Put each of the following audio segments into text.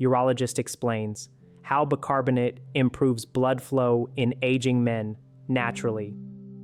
Urologist explains how bicarbonate improves blood flow in aging men naturally.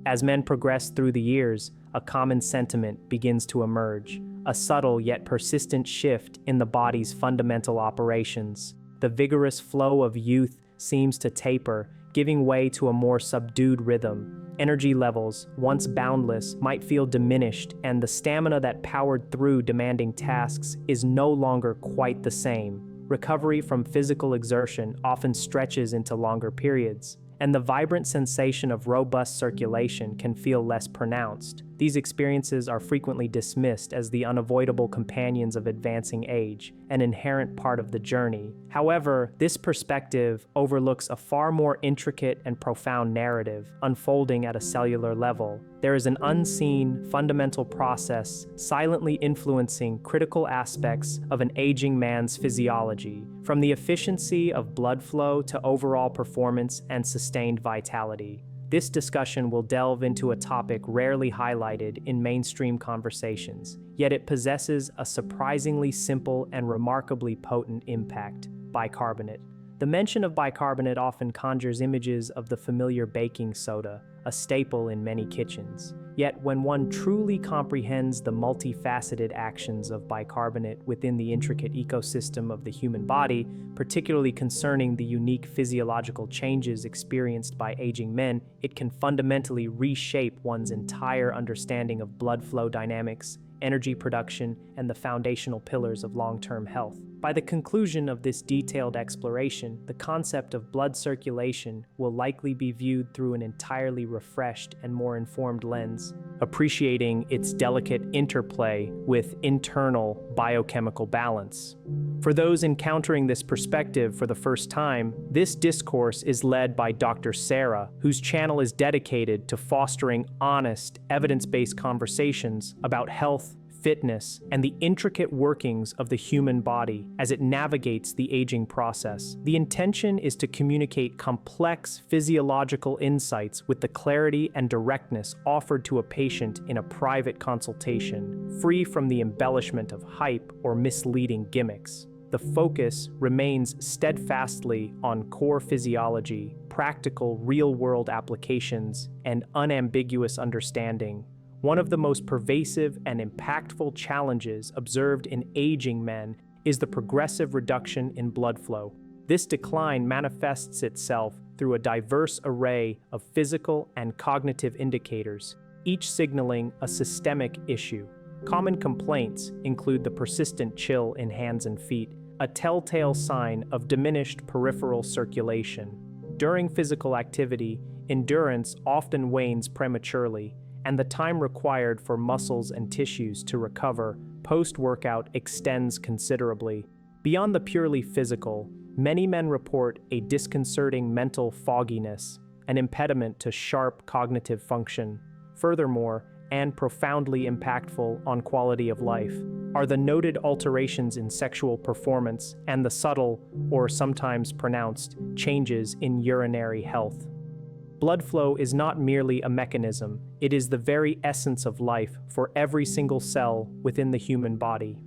As men progress through the years, a common sentiment begins to emerge, a subtle yet persistent shift in the body's fundamental operations. The vigorous flow of youth seems to taper, giving way to a more subdued rhythm. Energy levels, once boundless, might feel diminished, and the stamina that powered through demanding tasks is no longer quite the same. Recovery from physical exertion often stretches into longer periods, and the vibrant sensation of robust circulation can feel less pronounced. These experiences are frequently dismissed as the unavoidable companions of advancing age, an inherent part of the journey. However, this perspective overlooks a far more intricate and profound narrative unfolding at a cellular level. There is an unseen, fundamental process silently influencing critical aspects of an aging man's physiology, from the efficiency of blood flow to overall performance and sustained vitality. This discussion will delve into a topic rarely highlighted in mainstream conversations, yet it possesses a surprisingly simple and remarkably potent impact: bicarbonate. The mention of bicarbonate often conjures images of the familiar baking soda, a staple in many kitchens. Yet when one truly comprehends the multifaceted actions of bicarbonate within the intricate ecosystem of the human body, particularly concerning the unique physiological changes experienced by aging men, it can fundamentally reshape one's entire understanding of blood flow dynamics, energy production, and the foundational pillars of long-term health. By the conclusion of this detailed exploration, the concept of blood circulation will likely be viewed through an entirely refreshed and more informed lens, appreciating its delicate interplay with internal biochemical balance. For those encountering this perspective for the first time, this discourse is led by Dr. Sarah, whose channel is dedicated to fostering honest, evidence-based conversations about health, fitness, and the intricate workings of the human body as it navigates the aging process. The intention is to communicate complex physiological insights with the clarity and directness offered to a patient in a private consultation, free from the embellishment of hype or misleading gimmicks. The focus remains steadfastly on core physiology, practical real-world applications, and unambiguous understanding. One of the most pervasive and impactful challenges observed in aging men is the progressive reduction in blood flow. This decline manifests itself through a diverse array of physical and cognitive indicators, each signaling a systemic issue. Common complaints include the persistent chill in hands and feet, a telltale sign of diminished peripheral circulation. During physical activity, endurance often wanes prematurely, and the time required for muscles and tissues to recover post-workout extends considerably. Beyond the purely physical, many men report a disconcerting mental fogginess, an impediment to sharp cognitive function. Furthermore, and profoundly impactful on quality of life, are the noted alterations in sexual performance and the subtle, or sometimes pronounced, changes in urinary health. Blood flow is not merely a mechanism, it is the very essence of life for every single cell within the human body.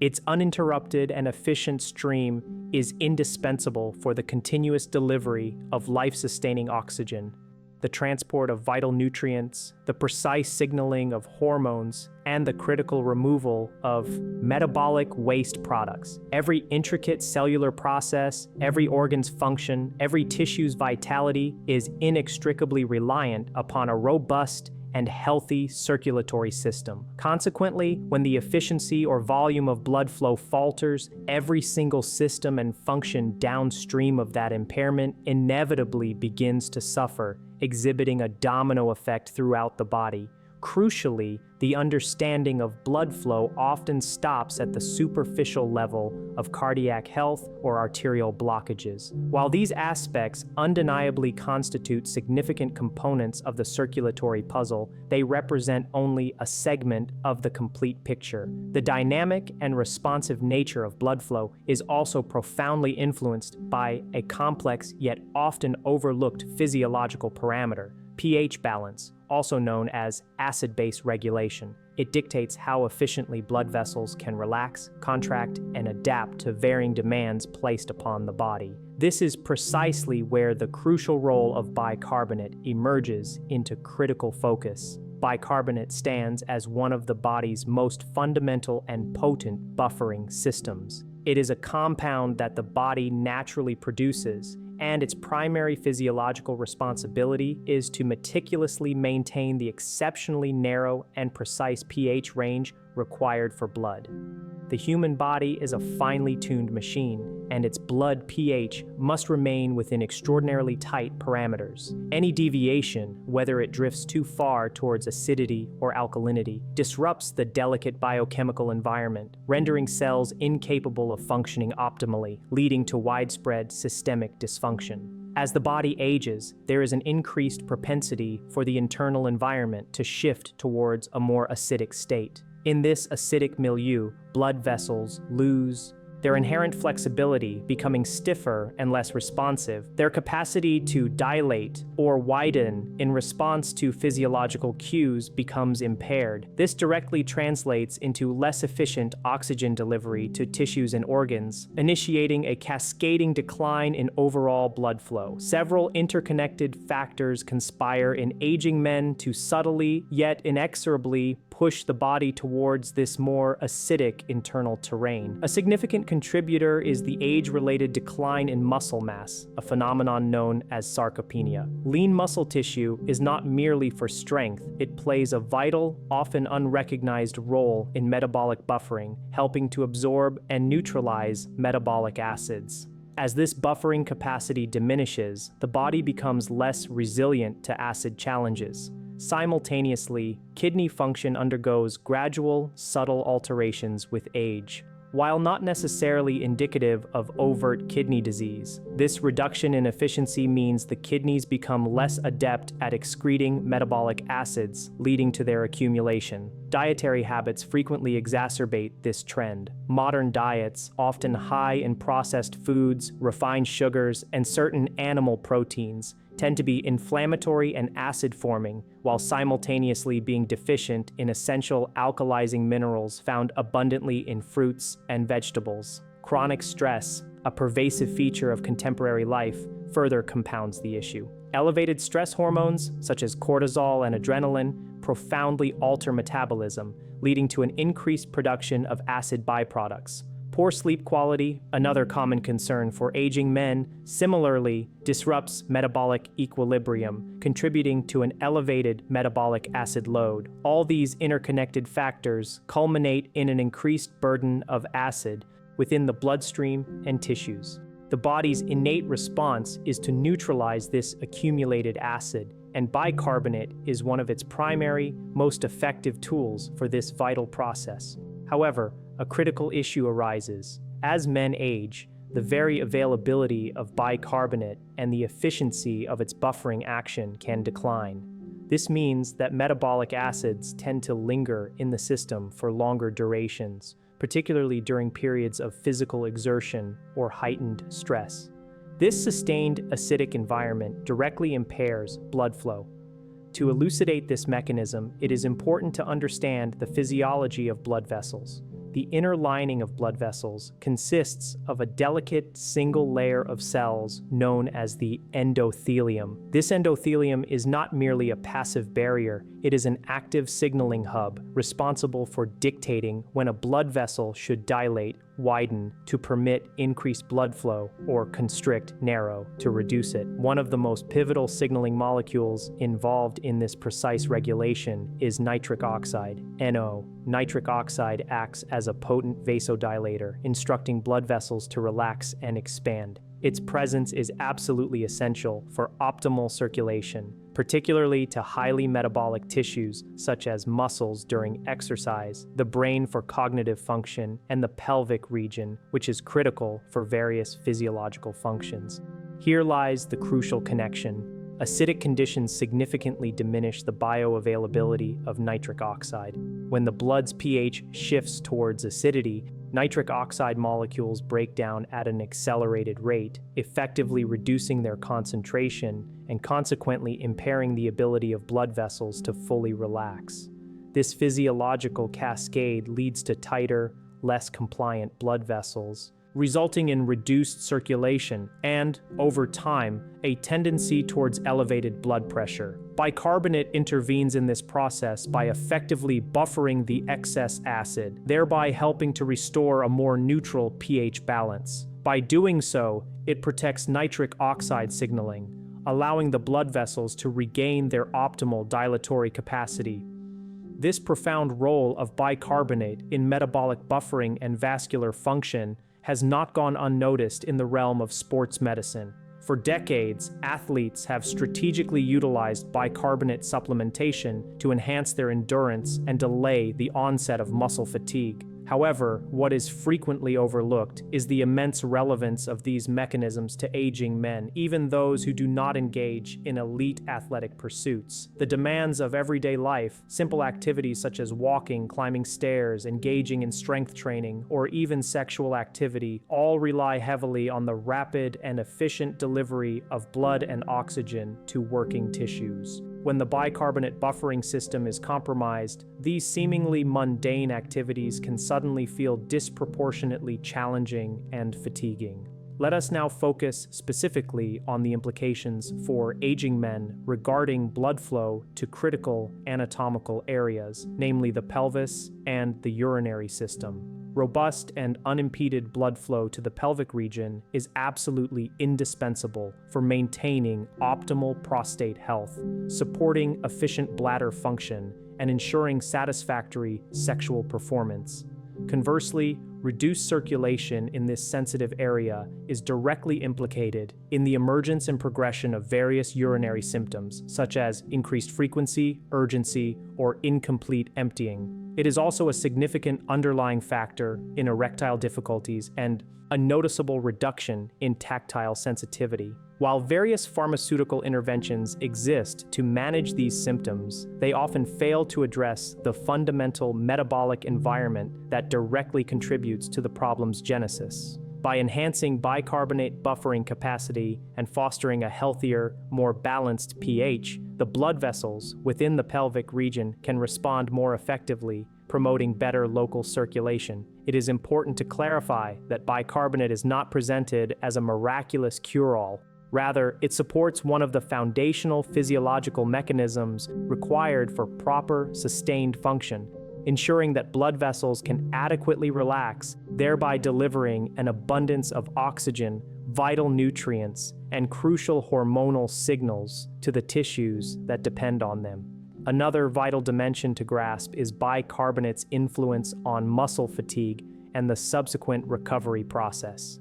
Its uninterrupted and efficient stream is indispensable for the continuous delivery of life-sustaining oxygen, the transport of vital nutrients, the precise signaling of hormones, and the critical removal of metabolic waste products. Every intricate cellular process, every organ's function, every tissue's vitality is inextricably reliant upon a robust and healthy circulatory system. Consequently, when the efficiency or volume of blood flow falters, every single system and function downstream of that impairment inevitably begins to suffer, exhibiting a domino effect throughout the body. Crucially, the understanding of blood flow often stops at the superficial level of cardiac health or arterial blockages. While these aspects undeniably constitute significant components of the circulatory puzzle, they represent only a segment of the complete picture. The dynamic and responsive nature of blood flow is also profoundly influenced by a complex yet often overlooked physiological parameter: pH balance, also known as acid-base regulation. It dictates how efficiently blood vessels can relax, contract, and adapt to varying demands placed upon the body. This is precisely where the crucial role of bicarbonate emerges into critical focus. Bicarbonate stands as one of the body's most fundamental and potent buffering systems. It is a compound that the body naturally produces, and its primary physiological responsibility is to meticulously maintain the exceptionally narrow and precise pH range required for blood. The human body is a finely tuned machine, and its blood pH must remain within extraordinarily tight parameters. Any deviation, whether it drifts too far towards acidity or alkalinity, disrupts the delicate biochemical environment, rendering cells incapable of functioning optimally, leading to widespread systemic dysfunction. As the body ages, there is an increased propensity for the internal environment to shift towards a more acidic state. In this acidic milieu, blood vessels lose their inherent flexibility, becoming stiffer and less responsive. Their capacity to dilate or widen in response to physiological cues becomes impaired. This directly translates into less efficient oxygen delivery to tissues and organs, initiating a cascading decline in overall blood flow. Several interconnected factors conspire in aging men to subtly yet inexorably push the body towards this more acidic internal terrain. A significant contributor is the age-related decline in muscle mass, a phenomenon known as sarcopenia. Lean muscle tissue is not merely for strength, it plays a vital, often unrecognized role in metabolic buffering, helping to absorb and neutralize metabolic acids. As this buffering capacity diminishes, the body becomes less resilient to acid challenges. Simultaneously, kidney function undergoes gradual, subtle alterations with age. While not necessarily indicative of overt kidney disease, this reduction in efficiency means the kidneys become less adept at excreting metabolic acids, leading to their accumulation. Dietary habits frequently exacerbate this trend. Modern diets, often high in processed foods, refined sugars, and certain animal proteins, tend to be inflammatory and acid-forming, while simultaneously being deficient in essential alkalizing minerals found abundantly in fruits and vegetables. Chronic stress, a pervasive feature of contemporary life, further compounds the issue. Elevated stress hormones, such as cortisol and adrenaline, profoundly alter metabolism, leading to an increased production of acid byproducts. Poor sleep quality, another common concern for aging men, similarly disrupts metabolic equilibrium, contributing to an elevated metabolic acid load. All these interconnected factors culminate in an increased burden of acid within the bloodstream and tissues. The body's innate response is to neutralize this accumulated acid, and bicarbonate is one of its primary, most effective tools for this vital process. However, a critical issue arises. As men age, the very availability of bicarbonate and the efficiency of its buffering action can decline. This means that metabolic acids tend to linger in the system for longer durations, particularly during periods of physical exertion or heightened stress. This sustained acidic environment directly impairs blood flow. To elucidate this mechanism, it is important to understand the physiology of blood vessels. The inner lining of blood vessels consists of a delicate single layer of cells known as the endothelium. This endothelium is not merely a passive barrier, it is an active signaling hub responsible for dictating when a blood vessel should dilate, widen to permit increased blood flow, or constrict, narrow to reduce it. One of the most pivotal signaling molecules involved in this precise regulation is nitric oxide, NO. Nitric oxide acts as a potent vasodilator, instructing blood vessels to relax and expand. Its presence is absolutely essential for optimal circulation, particularly to highly metabolic tissues such as muscles during exercise, the brain for cognitive function, and the pelvic region, which is critical for various physiological functions. Here lies the crucial connection. Acidic conditions significantly diminish the bioavailability of nitric oxide. When the blood's pH shifts towards acidity, nitric oxide molecules break down at an accelerated rate, effectively reducing their concentration and consequently impairing the ability of blood vessels to fully relax. This physiological cascade leads to tighter, less compliant blood vessels, resulting in reduced circulation and, over time, a tendency towards elevated blood pressure. Bicarbonate intervenes in this process by effectively buffering the excess acid, thereby helping to restore a more neutral pH balance. By doing so, it protects nitric oxide signaling, allowing the blood vessels to regain their optimal dilatory capacity. This profound role of bicarbonate in metabolic buffering and vascular function has not gone unnoticed in the realm of sports medicine. For decades, athletes have strategically utilized bicarbonate supplementation to enhance their endurance and delay the onset of muscle fatigue. However, what is frequently overlooked is the immense relevance of these mechanisms to aging men, even those who do not engage in elite athletic pursuits. The demands of everyday life, simple activities such as walking, climbing stairs, engaging in strength training, or even sexual activity, all rely heavily on the rapid and efficient delivery of blood and oxygen to working tissues. When the bicarbonate buffering system is compromised, these seemingly mundane activities can suddenly feel disproportionately challenging and fatiguing. Let us now focus specifically on the implications for aging men regarding blood flow to critical anatomical areas, namely the pelvis and the urinary system. Robust and unimpeded blood flow to the pelvic region is absolutely indispensable for maintaining optimal prostate health, supporting efficient bladder function, and ensuring satisfactory sexual performance. Conversely, reduced circulation in this sensitive area is directly implicated in the emergence and progression of various urinary symptoms, such as increased frequency, urgency, or incomplete emptying. It is also a significant underlying factor in erectile difficulties and a noticeable reduction in tactile sensitivity. While various pharmaceutical interventions exist to manage these symptoms, they often fail to address the fundamental metabolic environment that directly contributes to the problem's genesis. By enhancing bicarbonate buffering capacity and fostering a healthier, more balanced pH, the blood vessels within the pelvic region can respond more effectively, promoting better local circulation. It is important to clarify that bicarbonate is not presented as a miraculous cure-all. Rather, it supports one of the foundational physiological mechanisms required for proper, sustained function, ensuring that blood vessels can adequately relax, thereby delivering an abundance of oxygen, vital nutrients, and crucial hormonal signals to the tissues that depend on them. Another vital dimension to grasp is bicarbonate's influence on muscle fatigue and the subsequent recovery process.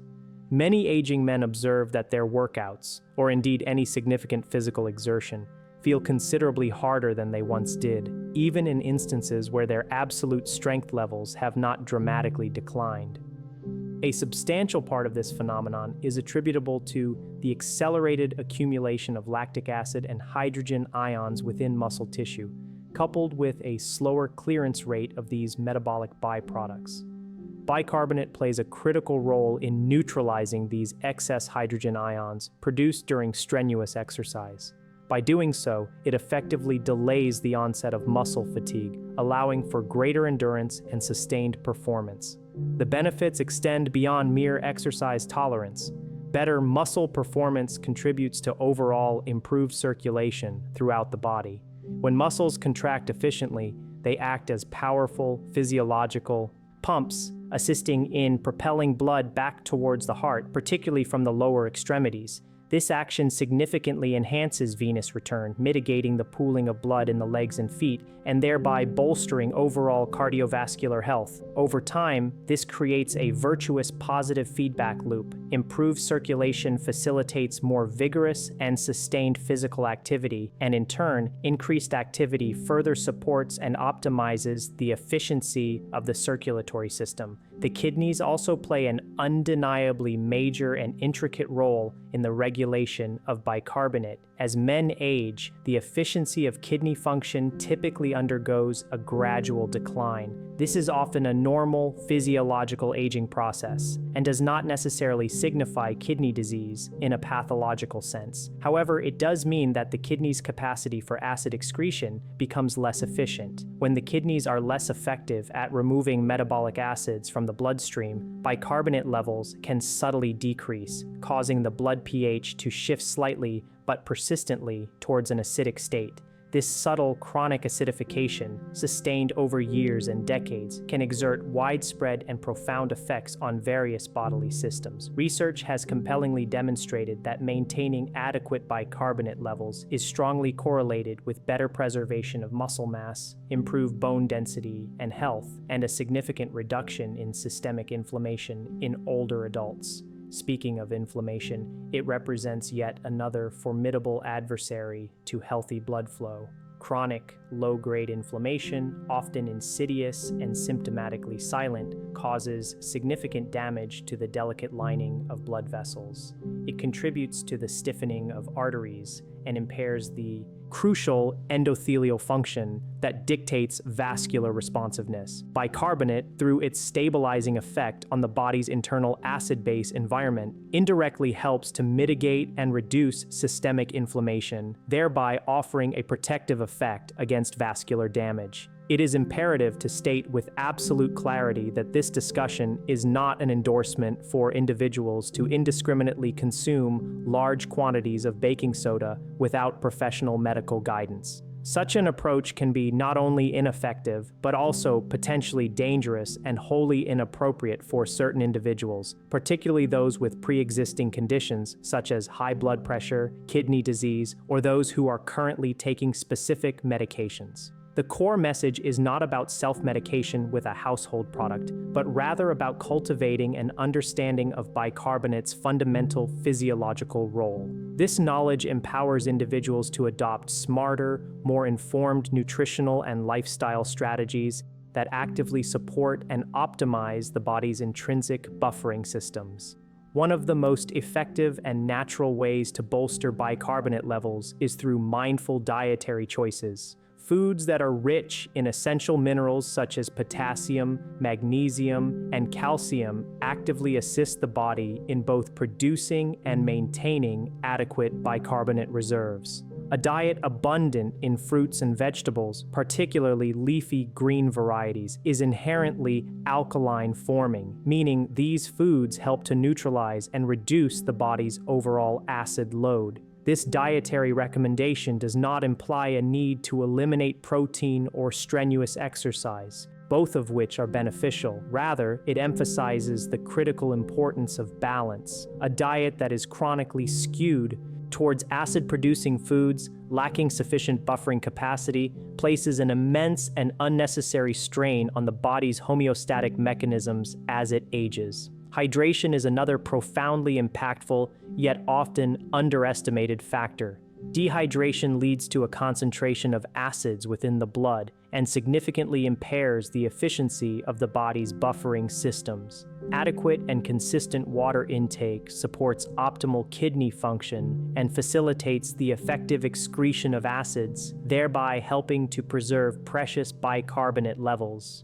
Many aging men observe that their workouts, or indeed any significant physical exertion, feel considerably harder than they once did, even in instances where their absolute strength levels have not dramatically declined. A substantial part of this phenomenon is attributable to the accelerated accumulation of lactic acid and hydrogen ions within muscle tissue, coupled with a slower clearance rate of these metabolic byproducts. Bicarbonate plays a critical role in neutralizing these excess hydrogen ions produced during strenuous exercise. By doing so, it effectively delays the onset of muscle fatigue, allowing for greater endurance and sustained performance. The benefits extend beyond mere exercise tolerance. Better muscle performance contributes to overall improved circulation throughout the body. When muscles contract efficiently, they act as powerful physiological pumps, assisting in propelling blood back towards the heart, particularly from the lower extremities. This action significantly enhances venous return, mitigating the pooling of blood in the legs and feet, and thereby bolstering overall cardiovascular health. Over time, this creates a virtuous positive feedback loop. Improved circulation facilitates more vigorous and sustained physical activity, and in turn, increased activity further supports and optimizes the efficiency of the circulatory system. The kidneys also play an undeniably major and intricate role in the regulation of bicarbonate. As men age, the efficiency of kidney function typically undergoes a gradual decline. This is often a normal physiological aging process and does not necessarily signify kidney disease in a pathological sense. However, it does mean that the kidney's capacity for acid excretion becomes less efficient. When the kidneys are less effective at removing metabolic acids from the bloodstream, bicarbonate levels can subtly decrease, causing the blood pH to shift slightly but persistently towards an acidic state. This subtle chronic acidification, sustained over years and decades, can exert widespread and profound effects on various bodily systems. Research has compellingly demonstrated that maintaining adequate bicarbonate levels is strongly correlated with better preservation of muscle mass, improved bone density and health, and a significant reduction in systemic inflammation in older adults. Speaking of inflammation, it represents yet another formidable adversary to healthy blood flow. Chronic, low-grade inflammation, often insidious and symptomatically silent, causes significant damage to the delicate lining of blood vessels. It contributes to the stiffening of arteries and impairs the crucial endothelial function that dictates vascular responsiveness. Bicarbonate, through its stabilizing effect on the body's internal acid-base environment, indirectly helps to mitigate and reduce systemic inflammation, thereby offering a protective effect against vascular damage. It is imperative to state with absolute clarity that this discussion is not an endorsement for individuals to indiscriminately consume large quantities of baking soda without professional medical guidance. Such an approach can be not only ineffective, but also potentially dangerous and wholly inappropriate for certain individuals, particularly those with pre-existing conditions such as high blood pressure, kidney disease, or those who are currently taking specific medications. The core message is not about self-medication with a household product, but rather about cultivating an understanding of bicarbonate's fundamental physiological role. This knowledge empowers individuals to adopt smarter, more informed nutritional and lifestyle strategies that actively support and optimize the body's intrinsic buffering systems. One of the most effective and natural ways to bolster bicarbonate levels is through mindful dietary choices. Foods that are rich in essential minerals such as potassium, magnesium, and calcium actively assist the body in both producing and maintaining adequate bicarbonate reserves. A diet abundant in fruits and vegetables, particularly leafy green varieties, is inherently alkaline forming, meaning these foods help to neutralize and reduce the body's overall acid load. This dietary recommendation does not imply a need to eliminate protein or strenuous exercise, both of which are beneficial. Rather, it emphasizes the critical importance of balance. A diet that is chronically skewed towards acid-producing foods, lacking sufficient buffering capacity, places an immense and unnecessary strain on the body's homeostatic mechanisms as it ages. Hydration is another profoundly impactful, yet often underestimated factor. Dehydration leads to a concentration of acids within the blood and significantly impairs the efficiency of the body's buffering systems. Adequate and consistent water intake supports optimal kidney function and facilitates the effective excretion of acids, thereby helping to preserve precious bicarbonate levels.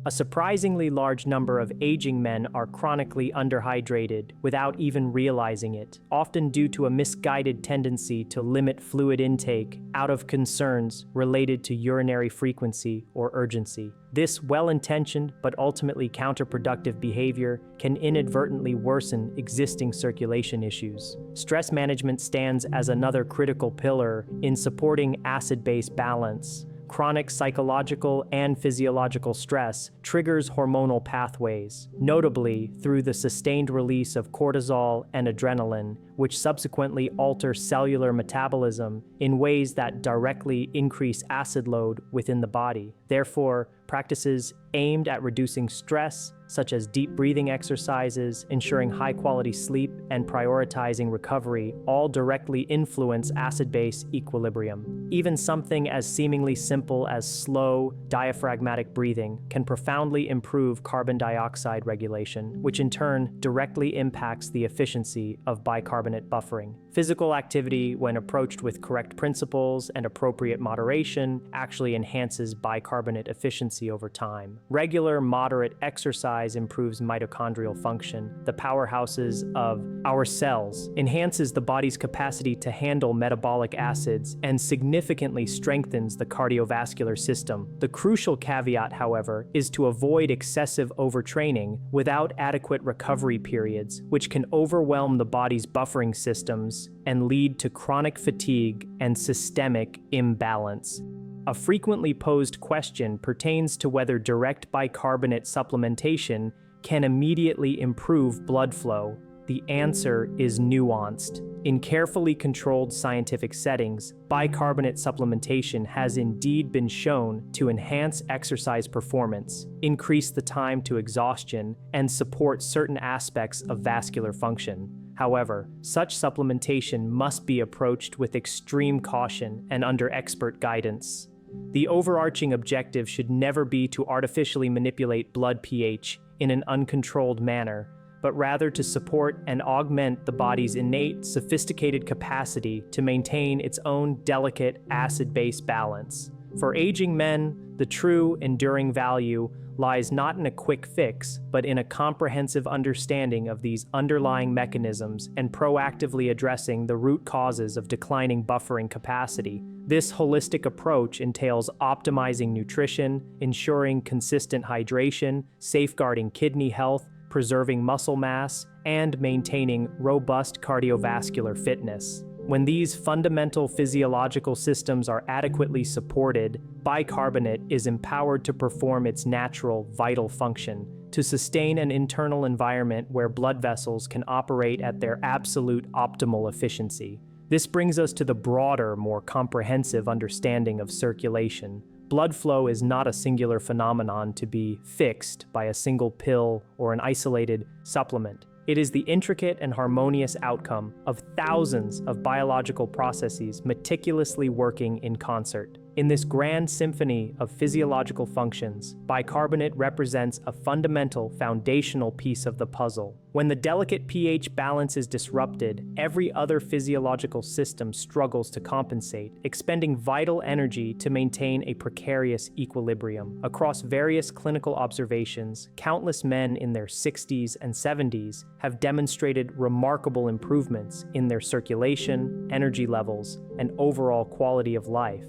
A surprisingly large number of aging men are chronically underhydrated without even realizing it, often due to a misguided tendency to limit fluid intake out of concerns related to urinary frequency or urgency. This well-intentioned but ultimately counterproductive behavior can inadvertently worsen existing circulation issues. Stress management stands as another critical pillar in supporting acid-base balance. Chronic psychological and physiological stress triggers hormonal pathways, notably through the sustained release of cortisol and adrenaline, which subsequently alter cellular metabolism in ways that directly increase acid load within the body. Therefore, practices aimed at reducing stress, such as deep breathing exercises, ensuring high-quality sleep, and prioritizing recovery, all directly influence acid-base equilibrium. Even something as seemingly simple as slow, diaphragmatic breathing can profoundly improve carbon dioxide regulation, which in turn directly impacts the efficiency of bicarbonate buffering. Physical activity, when approached with correct principles and appropriate moderation, actually enhances bicarbonate efficiency over time. Regular, moderate exercise improves mitochondrial function, the powerhouses of our cells, enhances the body's capacity to handle metabolic acids, and significantly strengthens the cardiovascular system. The crucial caveat, however, is to avoid excessive overtraining without adequate recovery periods, which can overwhelm the body's buffering systems and lead to chronic fatigue and systemic imbalance. A frequently posed question pertains to whether direct bicarbonate supplementation can immediately improve blood flow. The answer is nuanced. In carefully controlled scientific settings, bicarbonate supplementation has indeed been shown to enhance exercise performance, increase the time to exhaustion, and support certain aspects of vascular function. However, such supplementation must be approached with extreme caution and under expert guidance. The overarching objective should never be to artificially manipulate blood pH in an uncontrolled manner, but rather to support and augment the body's innate, sophisticated capacity to maintain its own delicate acid-base balance. For aging men, the true, enduring value lies not in a quick fix, but in a comprehensive understanding of these underlying mechanisms and proactively addressing the root causes of declining buffering capacity. This holistic approach entails optimizing nutrition, ensuring consistent hydration, safeguarding kidney health, preserving muscle mass, and maintaining robust cardiovascular fitness. When these fundamental physiological systems are adequately supported, bicarbonate is empowered to perform its natural, vital function, to sustain an internal environment where blood vessels can operate at their absolute optimal efficiency. This brings us to the broader, more comprehensive understanding of circulation. Blood flow is not a singular phenomenon to be fixed by a single pill or an isolated supplement. It is the intricate and harmonious outcome of thousands of biological processes meticulously working in concert. In this grand symphony of physiological functions, bicarbonate represents a fundamental, foundational piece of the puzzle. When the delicate pH balance is disrupted, every other physiological system struggles to compensate, expending vital energy to maintain a precarious equilibrium. Across various clinical observations, countless men in their 60s and 70s have demonstrated remarkable improvements in their circulation, energy levels, and overall quality of life.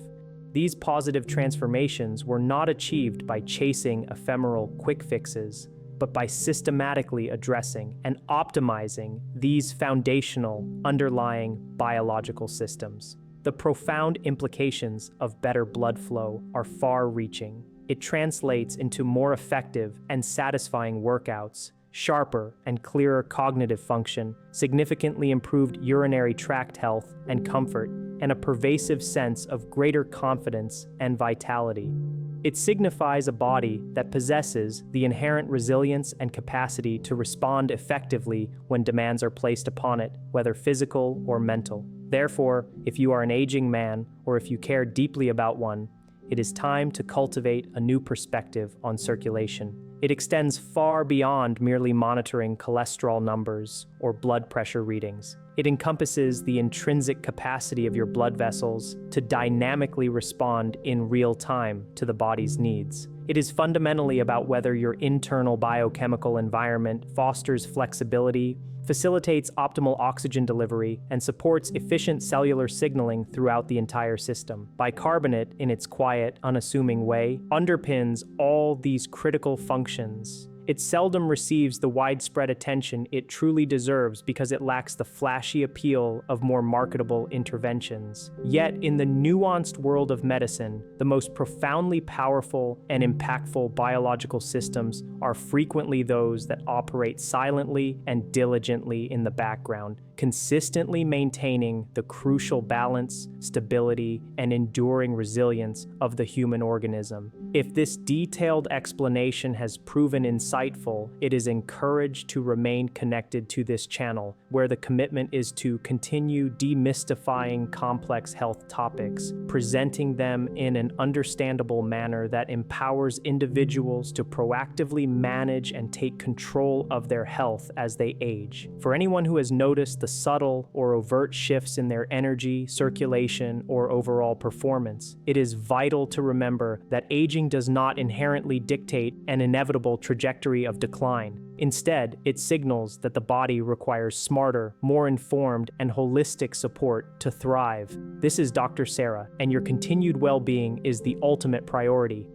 These positive transformations were not achieved by chasing ephemeral quick fixes, but by systematically addressing and optimizing these foundational, underlying biological systems. The profound implications of better blood flow are far-reaching. It translates into more effective and satisfying workouts, sharper and clearer cognitive function, significantly improved urinary tract health and comfort, and a pervasive sense of greater confidence and vitality. It signifies a body that possesses the inherent resilience and capacity to respond effectively when demands are placed upon it, whether physical or mental. Therefore, if you are an aging man, or if you care deeply about one, it is time to cultivate a new perspective on circulation. It extends far beyond merely monitoring cholesterol numbers or blood pressure readings. It encompasses the intrinsic capacity of your blood vessels to dynamically respond in real time to the body's needs. It is fundamentally about whether your internal biochemical environment fosters flexibility, facilitates optimal oxygen delivery, and supports efficient cellular signaling throughout the entire system. Bicarbonate, in its quiet, unassuming way, underpins all these critical functions. It seldom receives the widespread attention it truly deserves because it lacks the flashy appeal of more marketable interventions. Yet, in the nuanced world of medicine, the most profoundly powerful and impactful biological systems are frequently those that operate silently and diligently in the background, consistently maintaining the crucial balance, stability, and enduring resilience of the human organism. If this detailed explanation has proven insightful insightful, it is encouraged to remain connected to this channel, where the commitment is to continue demystifying complex health topics, presenting them in an understandable manner that empowers individuals to proactively manage and take control of their health as they age. For anyone who has noticed the subtle or overt shifts in their energy, circulation, or overall performance, it is vital to remember that aging does not inherently dictate an inevitable trajectory of decline. Instead, it signals that the body requires smarter, more informed, and holistic support to thrive. This is Dr. Sarah, and your continued well-being is the ultimate priority.